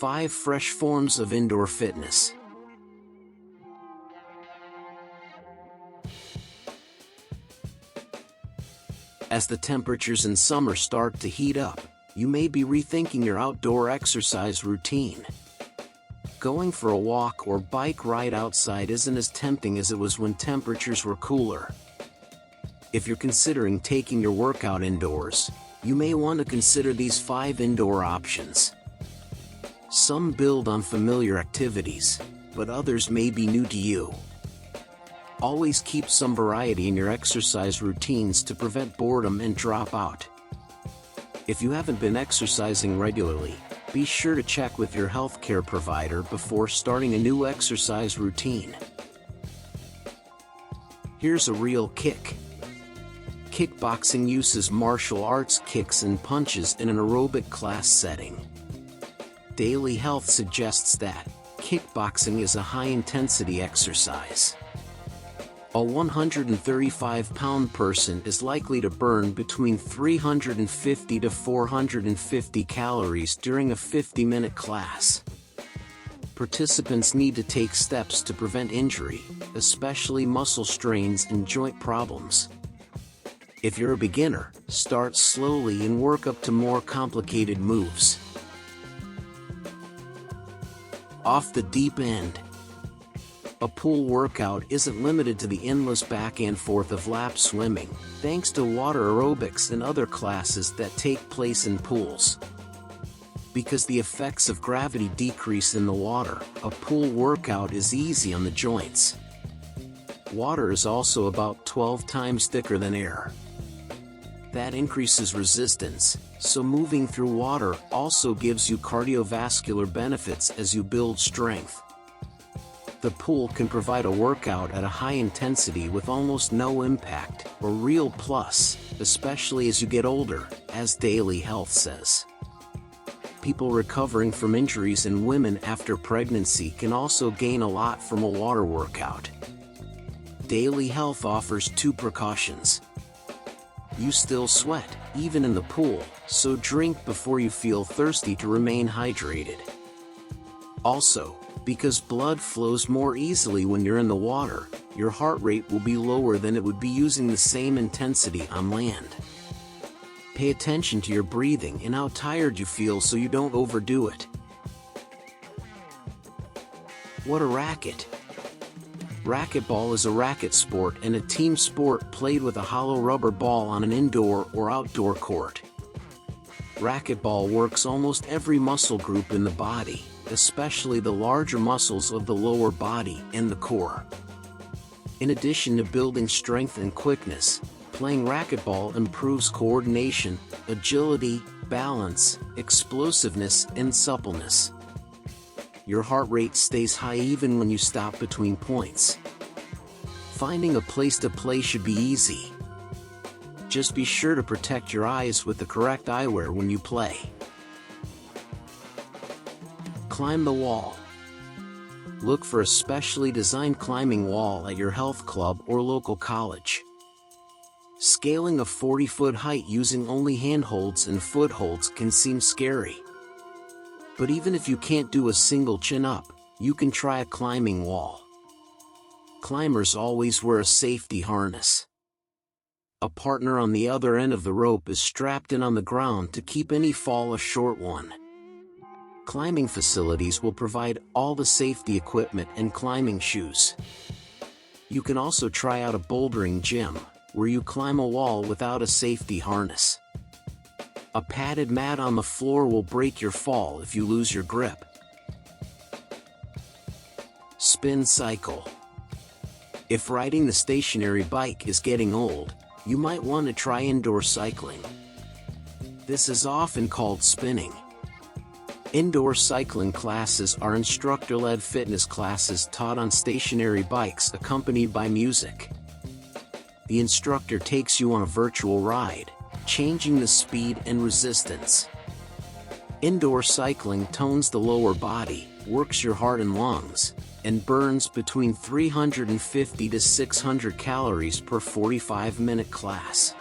5 fresh forms of indoor fitness. As the temperatures in summer start to heat up, you may be rethinking your outdoor exercise routine. Going for a walk or bike ride outside isn't as tempting as it was when temperatures were cooler. If you're considering taking your workout indoors, you may want to consider these 5 indoor options. Some build on familiar activities, but others may be new to you. Always keep some variety in your exercise routines to prevent boredom and drop out. If you haven't been exercising regularly, be sure to check with your healthcare provider before starting a new exercise routine. Here's a real kick. Kickboxing uses martial arts kicks and punches in an aerobic class setting. Daily Health suggests that kickboxing is a high-intensity exercise. A 135-pound person is likely to burn between 350 to 450 calories during a 50-minute class. Participants need to take steps to prevent injury, especially muscle strains and joint problems. If you're a beginner, start slowly and work up to more complicated moves. Off the deep end. A pool workout isn't limited to the endless back and forth of lap swimming, thanks to water aerobics and other classes that take place in pools. Because the effects of gravity decrease in the water, a pool workout is easy on the joints. Water is also about 12 times thicker than air. That increases resistance, so moving through water also gives you cardiovascular benefits as you build strength. The pool can provide a workout at a high intensity with almost no impact, a real plus, especially as you get older, as Daily Health says. People recovering from injuries and women after pregnancy can also gain a lot from a water workout. Daily Health offers 2 precautions. You still sweat, even in the pool, so drink before you feel thirsty to remain hydrated. Also, because blood flows more easily when you're in the water, your heart rate will be lower than it would be using the same intensity on land. Pay attention to your breathing and how tired you feel so you don't overdo it. What a racket! Racquetball is a racket sport and a team sport played with a hollow rubber ball on an indoor or outdoor court. Racquetball works almost every muscle group in the body, especially the larger muscles of the lower body and the core. In addition to building strength and quickness, playing racquetball improves coordination, agility, balance, explosiveness, and suppleness. Your heart rate stays high even when you stop between points. Finding a place to play should be easy. Just be sure to protect your eyes with the correct eyewear when you play. Climb the wall. Look for a specially designed climbing wall at your health club or local college. Scaling a 40-foot height using only handholds and footholds can seem scary. But even if you can't do a single chin-up, you can try a climbing wall. Climbers always wear a safety harness. A partner on the other end of the rope is strapped in on the ground to keep any fall a short one. Climbing facilities will provide all the safety equipment and climbing shoes. You can also try out a bouldering gym, where you climb a wall without a safety harness. A padded mat on the floor will break your fall if you lose your grip. Spin cycle. If riding the stationary bike is getting old, you might want to try indoor cycling. This is often called spinning. Indoor cycling classes are instructor-led fitness classes taught on stationary bikes accompanied by music. The instructor takes you on a virtual ride, changing the speed and resistance. Indoor cycling tones the lower body, works your heart and lungs, and burns between 350 to 600 calories per 45-minute class.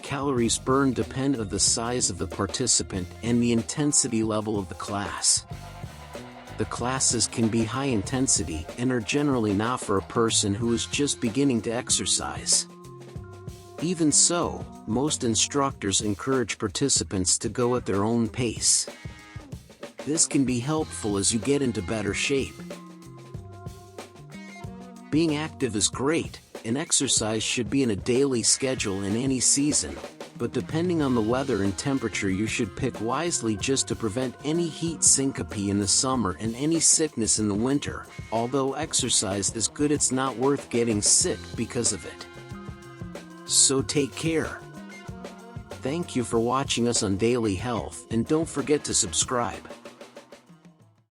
calories burned depend on the size of the participant and the intensity level of the class. The classes can be high intensity and are generally not for a person who is just beginning to exercise. Even so, most instructors encourage participants to go at their own pace. This can be helpful as you get into better shape. Being active is great, and exercise should be in a daily schedule in any season, but depending on the weather and temperature you should pick wisely just to prevent any heat syncope in the summer and any sickness in the winter. Although exercise is good, it's not worth getting sick because of it. So take care. Thank you for watching us on Daily Health, and don't forget to subscribe.